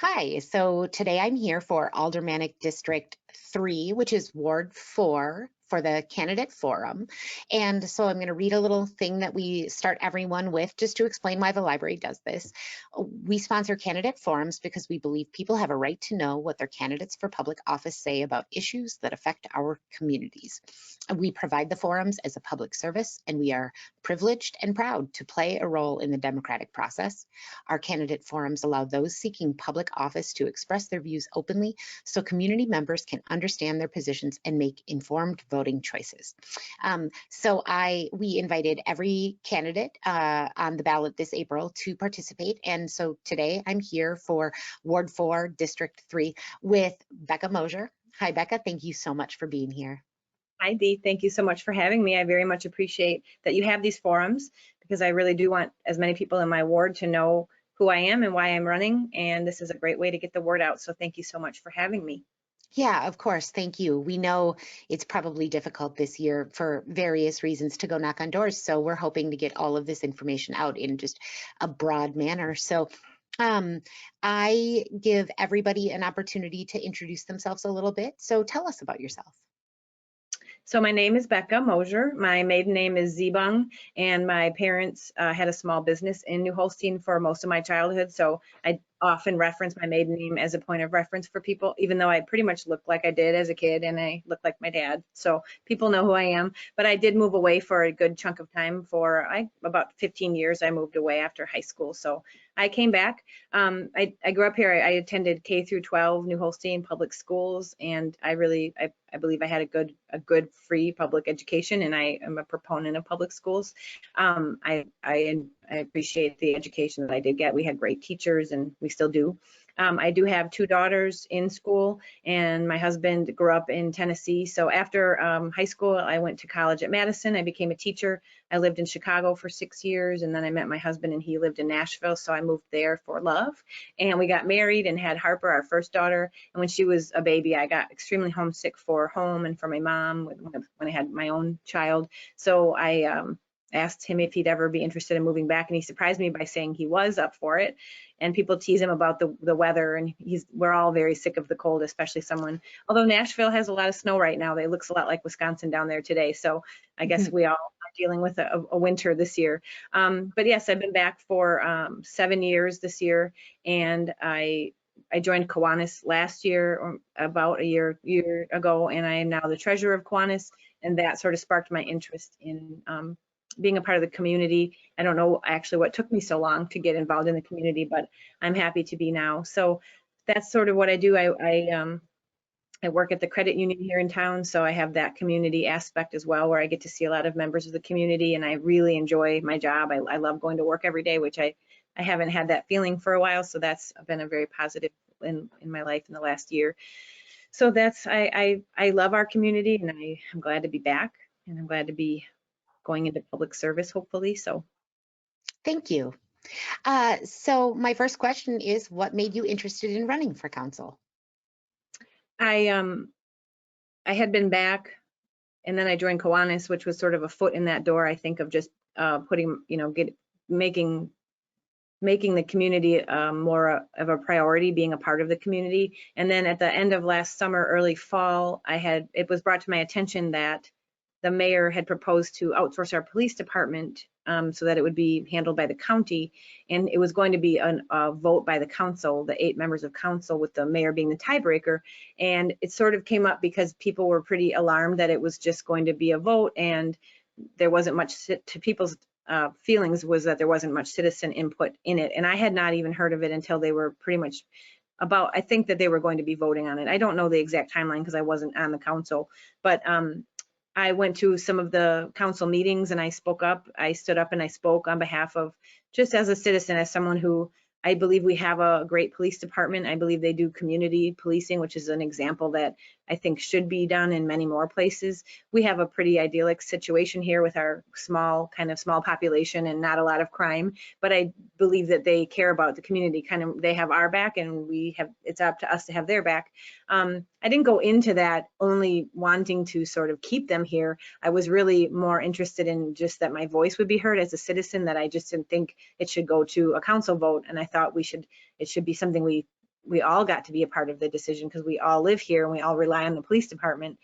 Hi, so today I'm here for Aldermanic District 3, which is Ward 4 for the candidate forum. And so I'm going to read a little thing that we start everyone with just to explain why the library does this. We sponsor candidate forums because we believe people have a right to know what their candidates for public office say about issues that affect our communities. We provide the forums as a public service, and we are privileged and proud to play a role in the democratic process. Our candidate forums allow those seeking public office to express their views openly so community members can understand their positions and make informed voting choices. We invited every candidate on the ballot this April to participate. And so today I'm here for Ward 4, District 3 with Becca Mosier. Hi, Becca. Thank you so much for being here. Hi, Dee. Thank you so much for having me. I very much appreciate that you have these forums because I really do want as many people in my ward to know who I am and why I'm running. And this is a great way to get the word out. So thank you so much for having me. Yeah, of course. Thank you. We know it's probably difficult this year for various reasons to go knock on doors. So we're hoping to get all of this information out in just a broad manner. So I give everybody an opportunity to introduce themselves a little bit. So tell us about yourself. So my name is Becca Mosier. My maiden name is Zibung, and my parents had a small business in New Holstein for most of my childhood. So I often reference my maiden name as a point of reference for people, even though I pretty much look like I did as a kid and I look like my dad. So people know who I am. But I did move away for a good chunk of time. For about 15 years, I moved away after high school. So I came back. I grew up here. I attended K through 12 New Holstein public schools, and I believe I had a good free public education, and I am a proponent of public schools. I appreciate the education that I did get. We had great teachers, and we still do. I do have 2 daughters in school, and my husband grew up in Tennessee. So after high school, I went to college at Madison. I became a teacher. I lived in Chicago for 6 years, and then I met my husband, and he lived in Nashville. So I moved there for love, and we got married and had Harper, our first daughter. And when she was a baby, I got extremely homesick for home and for my mom when I had my own child. So I asked him if he'd ever be interested in moving back, and he surprised me by saying he was up for it. And people tease him about the weather, and we're all very sick of the cold, especially although Nashville has a lot of snow right now. It looks a lot like Wisconsin down there today. So I guess we all are dealing with a winter this year. But yes, I've been back for 7 years this year, and I joined Kiwanis last year, or about a year ago, and I am now the treasurer of Kiwanis, and that sort of sparked my interest in being a part of the community. I don't know actually what took me so long to get involved in the community, but I'm happy to be now. So that's sort of what I do. I work at the credit union here in town, so I have that community aspect as well, where I get to see a lot of members of the community, and I really enjoy my job. I love going to work every day, which I haven't had that feeling for a while, so that's been a very positive in my life in the last year. So I love our community, and I'm glad to be back, and I'm glad to be going into public service, hopefully. So Thank you. So my first question is, what made you interested in running for council? I had been back, and then I joined Kiwanis, which was sort of a foot in that door, I think, of just making the community more of a priority, being a part of the community. And then at the end of last summer, early fall, it was brought to my attention that the mayor had proposed to outsource our police department so that it would be handled by the county, and it was going to be a vote by the council, the 8 members of council, with the mayor being the tiebreaker. And it sort of came up because people were pretty alarmed that it was just going to be a vote, and there wasn't much to people's feelings was that there wasn't much citizen input in it. And I had not even heard of it until they were pretty much I think that they were going to be voting on it. I don't know the exact timeline because I wasn't on the council, but I went to some of the council meetings and I spoke up. I stood up and I spoke on behalf of, just as a citizen, as someone who, I believe we have a great police department. I believe they do community policing, which is an example that I think should be done in many more places. We have a pretty idyllic situation here with our small population and not a lot of crime, but I believe that they care about the community. They have our back, and it's up to us to have their back. I didn't go into that only wanting to sort of keep them here. I was really more interested in just that my voice would be heard as a citizen, that I just didn't think it should go to a council vote, and I thought it should be something we we all got to be a part of the decision because we all live here and we all rely on the police department.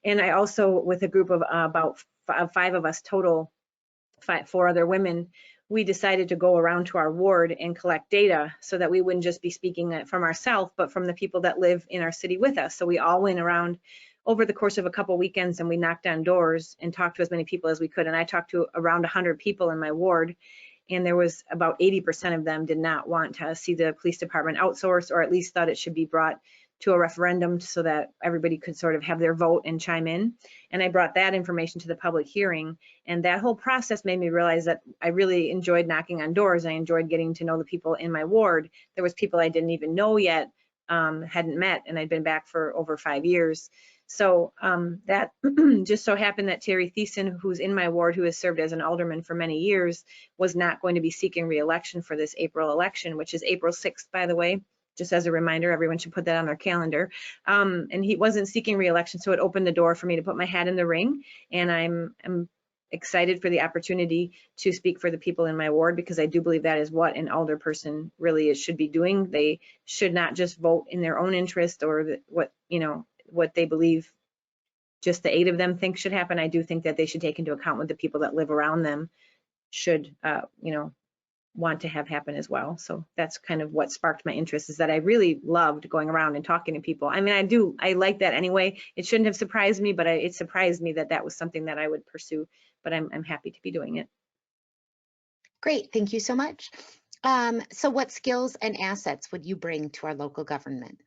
And I also, with a group of about 5 of us total, 4 other women, we decided to go around to our ward and collect data so that we wouldn't just be speaking from ourselves, but from the people that live in our city with us. So we all went around over the course of a couple weekends and we knocked on doors and talked to as many people as we could. And I talked to around 100 people in my ward, and there was about 80% of them did not want to see the police department outsourced, or at least thought it should be brought to a referendum so that everybody could sort of have their vote and chime in. And I brought that information to the public hearing, and that whole process made me realize that I really enjoyed knocking on doors. I enjoyed getting to know the people in my ward. There was people I didn't even know yet, hadn't met, and I'd been back for over 5 years. So that just so happened that Terry Thiessen, who's in my ward, who has served as an alderman for many years, was not going to be seeking re-election for this April election, which is April 6th, by the way. Just as a reminder, everyone should put that on their calendar. And he wasn't seeking re-election, so it opened the door for me to put my hat in the ring. And I'm excited for the opportunity to speak for the people in my ward, because I do believe that is what an alderperson really should be doing. They should not just vote in their own interest or what they believe just the 8 of them think should happen. I do think that they should take into account what the people that live around them should, want to have happen as well. So that's kind of what sparked my interest, is that I really loved going around and talking to people. I mean, I like that anyway. It shouldn't have surprised me, but it surprised me that that was something that I would pursue, but I'm happy to be doing it. Great, thank you so much. So what skills and assets would you bring to our local government?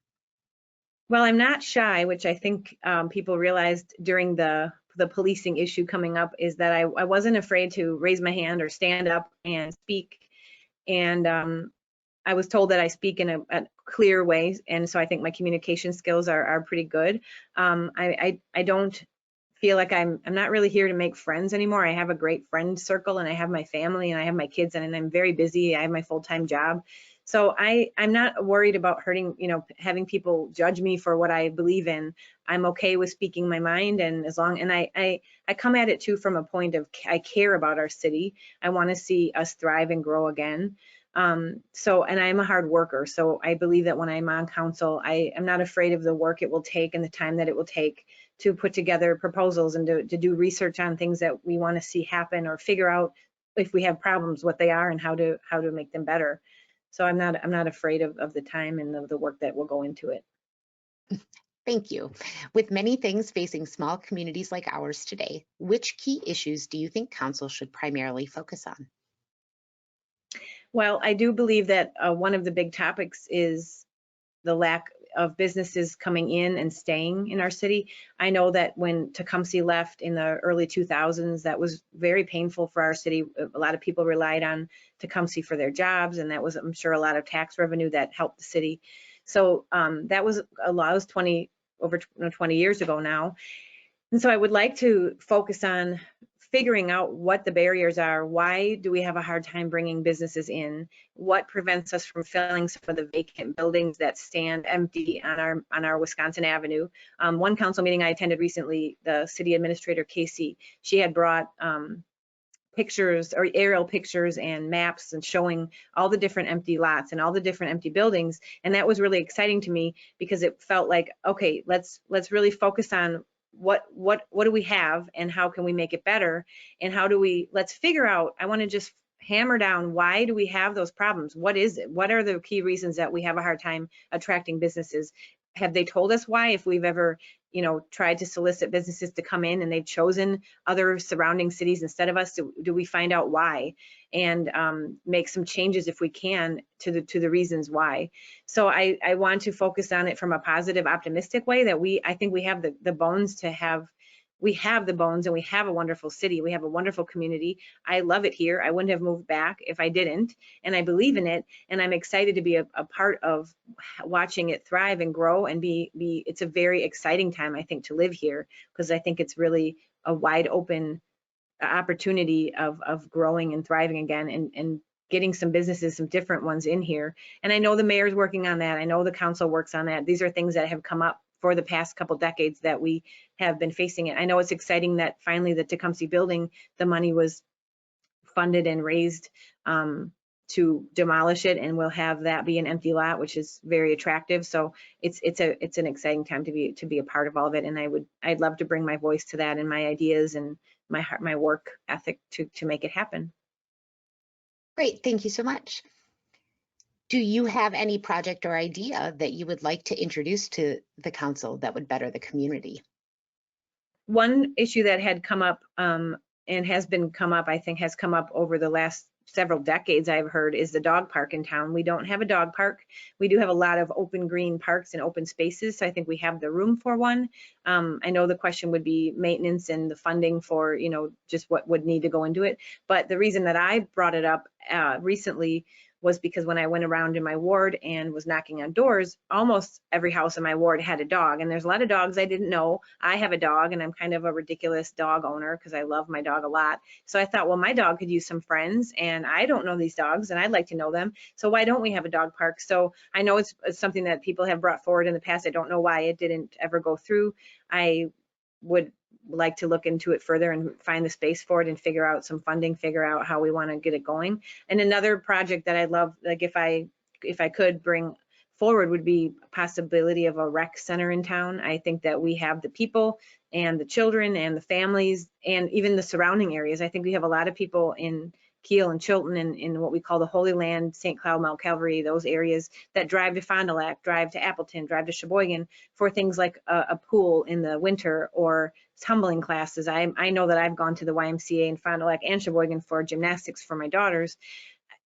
Well, I'm not shy, which I think people realized during the policing issue coming up, is that I wasn't afraid to raise my hand or stand up and speak. And I was told that I speak in a clear way, and so I think my communication skills are pretty good. I don't feel like I'm not really here to make friends anymore. I have a great friend circle, and I have my family, and I have my kids, and I'm very busy. I have my full-time job. So I'm not worried about hurting, having people judge me for what I believe in. I'm okay with speaking my mind, and I come at it too from a point of I care about our city. I want to see us thrive and grow again. And I'm a hard worker. So I believe that when I'm on council, I am not afraid of the work it will take and the time that it will take to put together proposals and to do research on things that we want to see happen, or figure out if we have problems, what they are and how to make them better. So I'm not afraid of the time and of the work that will go into it. Thank you. With many things facing small communities like ours today, which key issues do you think council should primarily focus on? Well, I do believe that one of the big topics is the lack of businesses coming in and staying in our city. I know that when Tecumseh left in the early 2000s, that was very painful for our city. A lot of people relied on Tecumseh for their jobs, and that was, I'm sure, a lot of tax revenue that helped the city. So that was over 20 years ago now. And so I would like to focus on figuring out what the barriers are. Why do we have a hard time bringing businesses in? What prevents us from filling some of the vacant buildings that stand empty on our Wisconsin Avenue? One council meeting I attended recently, the city administrator, Casey, she had brought pictures or aerial pictures and maps and showing all the different empty lots and all the different empty buildings. And that was really exciting to me, because it felt like, okay, let's really focus on what do we have and how can we make it better, and let's figure out, I want to just hammer down, why do we have those problems? What is it? What are the key reasons that we have a hard time attracting businesses? Have they told us why? If we've ever tried to solicit businesses to come in and they've chosen other surrounding cities instead of us, do we find out why, and make some changes if we can to the reasons why? So I want to focus on it from a positive, optimistic way, that I think we have the bones to have. We have the bones, and we have a wonderful city. We have a wonderful community. I love it here. I wouldn't have moved back if I didn't, and I believe in it, and I'm excited to be a part of watching it thrive and grow and be. It's a very exciting time, I think, to live here, because I think it's really a wide open opportunity of growing and thriving again, and getting some businesses, some different ones in here. And I know the mayor's working on that. I know the council works on that. These are things that have come up for the past couple decades that we have been facing it. I know it's exciting that finally the Tecumseh building, the money was funded and raised to demolish it, and we'll have that be an empty lot, which is very attractive. So it's an exciting time to be a part of all of it, and I'd love to bring my voice to that and my ideas and my work ethic to make it happen. Great, thank you so much. Do you have any project or idea that you would like to introduce to the council that would better the community? One issue that had come up and has come up over the last several decades, I've heard, is the dog park in town. We don't have a dog park. We do have a lot of open green parks and open spaces, so I think we have the room for one. I know the question would be maintenance and the funding for, just what would need to go into it. But the reason that I brought it up recently was because when I went around in my ward and was knocking on doors, almost every house in my ward had a dog. And there's a lot of dogs I didn't know. I have a dog, and I'm kind of a ridiculous dog owner because I love my dog a lot. So I thought, well, my dog could use some friends, and I don't know these dogs, and I'd like to know them. So why don't we have a dog park? So I know it's something that people have brought forward in the past. I don't know why it didn't ever go through. I would like to look into it further and find the space for it and figure out some funding, figure out how we want to get it going. And another project that I'd love, like if I could bring forward, would be a possibility of a rec center in town. I think that we have the people and the children and the families and even the surrounding areas. I think we have a lot of people in Kiel and Chilton and in what we call the Holy Land, St. Cloud, Mount Calvary, those areas that drive to Fond du Lac, drive to Appleton, drive to Sheboygan for things like a pool in the winter or tumbling classes. I know that I've gone to the YMCA in Fond du Lac and Sheboygan for gymnastics for my daughters.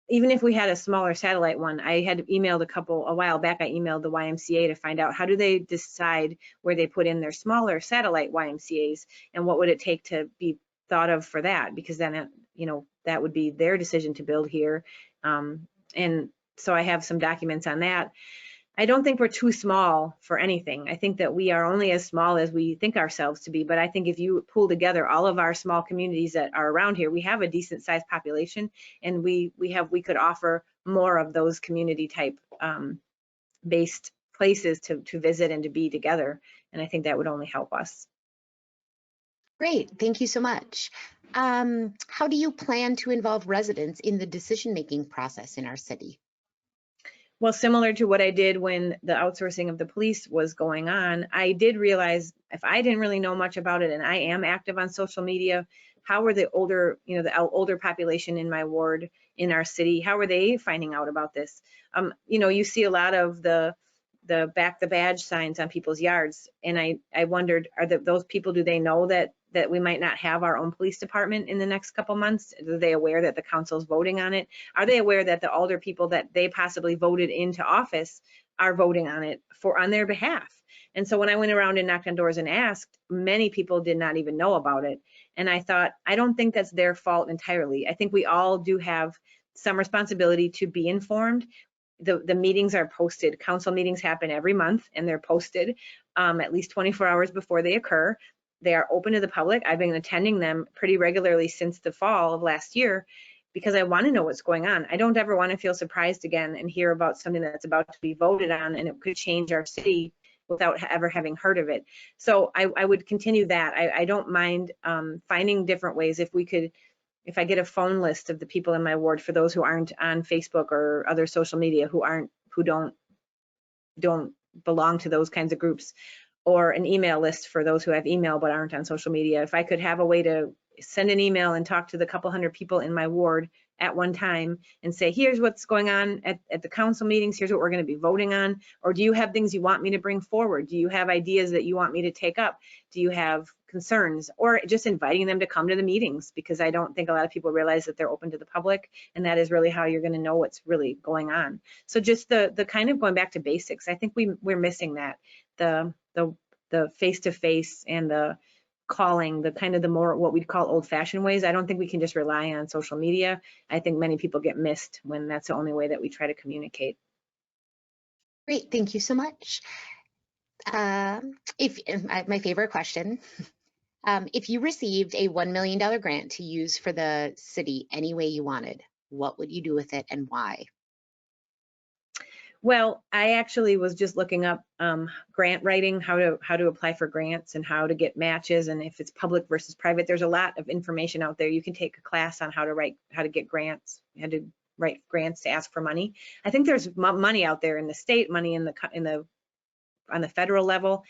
Even if we had a smaller satellite one, I had emailed a while back, I emailed the YMCA to find out how do they decide where they put in their smaller satellite YMCAs and what would it take to be thought of for that, because then that would be their decision to build here. And so I have some documents on that. I don't think we're too small for anything. I think that we are only as small as we think ourselves to be. But I think if you pull together all of our small communities that are around here, we have a decent sized population, and we could offer more of those community type based places to visit and to be together. And I think that would only help us. Great, thank you so much. How do you plan to involve residents in the decision-making process in our city? Well, similar to what I did when the outsourcing of the police was going on, I did realize if I didn't really know much about it, and I am active on social media, how are the older, the older population in my ward, in our city, how are they finding out about this? You see a lot of the back the badge signs on people's yards, and I wondered, those people, do they know that we might not have our own police department in the next couple months? Are they aware that the council's voting on it? Are they aware that the older people that they possibly voted into office are voting on it on their behalf? And so when I went around and knocked on doors and asked, many people did not even know about it. And I thought, I don't think that's their fault entirely. I think we all do have some responsibility to be informed. The meetings are posted. Council meetings happen every month, and they're posted at least 24 hours before they occur. They are open to the public. I've been attending them pretty regularly since the fall of last year because I want to know what's going on. I don't ever want to feel surprised again and hear about something that's about to be voted on and it could change our city without ever having heard of it. So I would continue that. I don't mind finding different ways. If I get a phone list of the people in my ward, for those who aren't on Facebook or other social media, who don't belong to those kinds of groups, or an email list for those who have email but aren't on social media. If I could have a way to send an email and talk to the couple hundred people in my ward at one time and say, here's what's going on at the council meetings, here's what we're going to be voting on, or do you have things you want me to bring forward? Do you have ideas that you want me to take up? Do you have concerns? Or just inviting them to come to the meetings, because I don't think a lot of people realize that they're open to the public, and that is really how you're going to know what's really going on. So just the kind of going back to basics, I think we're missing that. The face-to-face and the calling, the more what we'd call old-fashioned ways. I don't think we can just rely on social media. I think many people get missed when that's the only way that we try to communicate. Great, thank you so much. My favorite question, if you received a $1 million grant to use for the city any way you wanted, what would you do with it and why? Well, I actually was just looking up grant writing, how to apply for grants and how to get matches, and if it's public versus private. There's a lot of information out there. You can take a class on how to get grants, how to write grants to ask for money. I think there's money out there in the state, money in the on the federal level.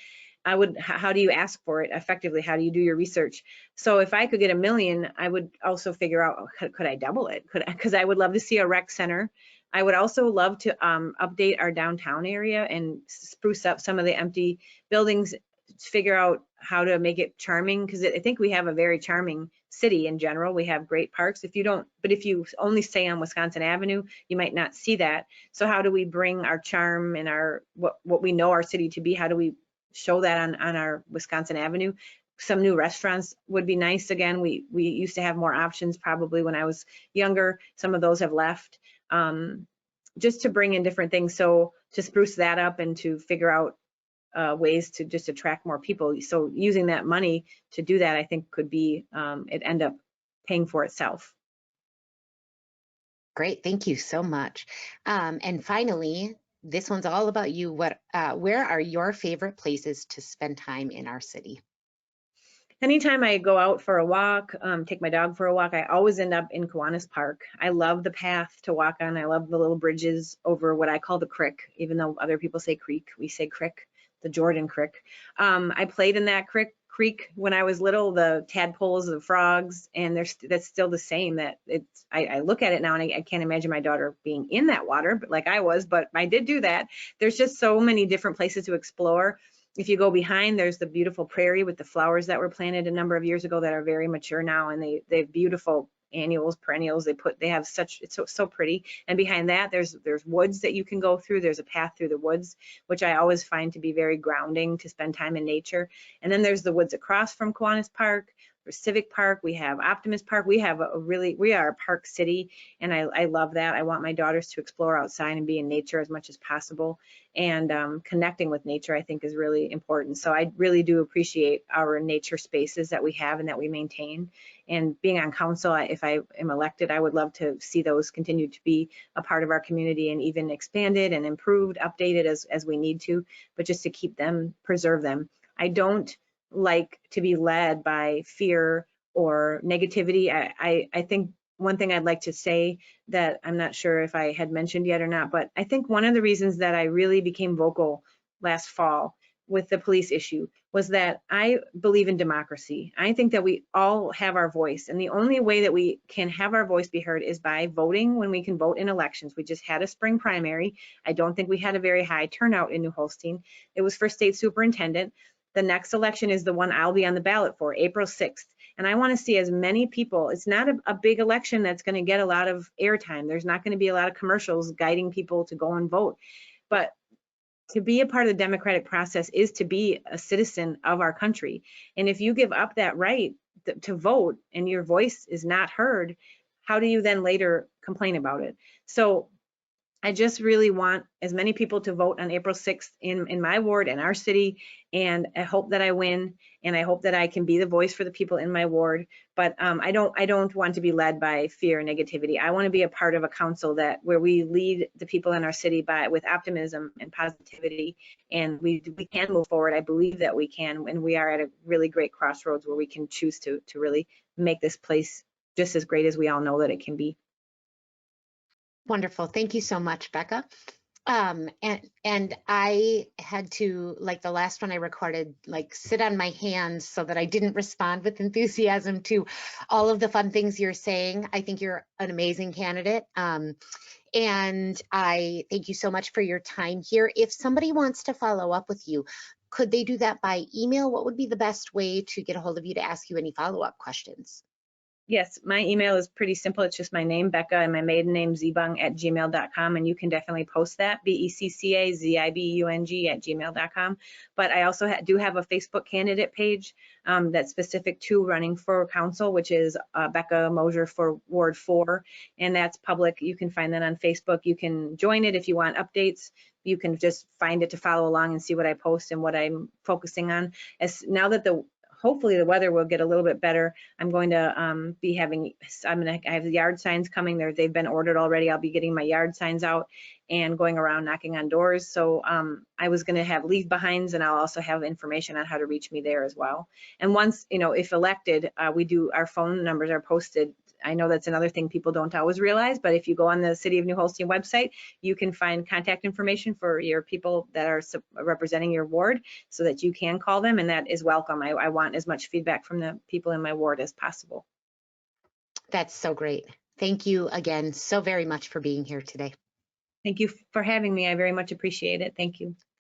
How do you ask for it effectively? How do you do your research? So if I could get $1 million, I would also figure out, could I double it? Because I would love to see a rec center. I would also love to update our downtown area and spruce up some of the empty buildings, figure out how to make it charming, because I think we have a very charming city in general. We have great parks. But if you only stay on Wisconsin Avenue, you might not see that. So how do we bring our charm and what we know our city to be? How do we show that on our Wisconsin Avenue? Some new restaurants would be nice. Again, we used to have more options probably when I was younger. Some of those have left. Just to bring in different things, so to spruce that up and to figure out ways to just attract more people. So using that money to do that, I think could be, it end up paying for itself. Great, thank you so much. And finally, this one's all about you. Where are your favorite places to spend time in our city? Anytime I go out for a walk, take my dog for a walk, I always end up in Kiwanis Park. I love the path to walk on. I love the little bridges over what I call the creek, even though other people say creek, we say crick, the Jordan Creek. I played in that creek when I was little, the tadpoles, the frogs, and that's still the same. I look at it now and I can't imagine my daughter being in that water, but like I was, but I did do that. There's just so many different places to explore. If you go behind, there's the beautiful prairie with the flowers that were planted a number of years ago that are very mature now, and they have beautiful annuals, perennials. They have such, it's so pretty. And behind that, there's woods that you can go through. There's a path through the woods, which I always find to be very grounding to spend time in nature. And then there's the woods across from Kiwanis Park. There's Civic Park, we have Optimist Park. We have we are a park city, and I love that. I want my daughters to explore outside and be in nature as much as possible. And connecting with nature, I think, is really important. So I really do appreciate our nature spaces that we have and that we maintain. And being on council, if I am elected, I would love to see those continue to be a part of our community and even expanded and improved, updated as we need to, but just to keep them, preserve them. I don't like to be led by fear or negativity. I think one thing I'd like to say that I'm not sure if I had mentioned yet or not, but I think one of the reasons that I really became vocal last fall with the police issue was that I believe in democracy. I think that we all have our voice, and the only way that we can have our voice be heard is by voting when we can vote in elections. We just had a spring primary. I don't think we had a very high turnout in New Holstein. It was for state superintendent. The next election is the one I'll be on the ballot for, April 6th. And I want to see as many people. It's not a big election that's going to get a lot of airtime. There's not going to be a lot of commercials guiding people to go and vote. But to be a part of the democratic process is to be a citizen of our country. And if you give up that right to vote and your voice is not heard, how do you then later complain about it? So I just really want as many people to vote on April 6th in my ward and our city, and I hope that I win, and I hope that I can be the voice for the people in my ward. But I don't want to be led by fear and negativity. I want to be a part of a council where we lead the people in our city with optimism and positivity, and we can move forward. I believe that we can, and we are at a really great crossroads where we can choose to really make this place just as great as we all know that it can be. Wonderful. Thank you so much, Becca. And I had to, like the last one I recorded, like sit on my hands so that I didn't respond with enthusiasm to all of the fun things you're saying. I think you're an amazing candidate. And I thank you so much for your time here. If somebody wants to follow up with you, could they do that by email? What would be the best way to get a hold of you to ask you any follow-up questions? Yes, my email is pretty simple. It's just my name, Becca, and my maiden name, zibung@gmail.com, and you can definitely post that, beccazibung@gmail.com. But I also do have a Facebook candidate page that's specific to running for council, which is Becca Mosier for Ward 4, and that's public. You can find that on Facebook. You can join it if you want updates. You can just find it to follow along and see what I post and what I'm focusing on. Now that the hopefully the weather will get a little bit better. I'm going to I have the yard signs coming there. They've been ordered already. I'll be getting my yard signs out and going around knocking on doors. So I was going to have leave behinds, and I'll also have information on how to reach me there as well. And once, if elected, our phone numbers are posted. I know that's another thing people don't always realize, but if you go on the City of New Holstein website, you can find contact information for your people that are representing your ward so that you can call them, and that is welcome. I want as much feedback from the people in my ward as possible. That's so great. Thank you again so very much for being here today. Thank you for having me. I very much appreciate it. Thank you.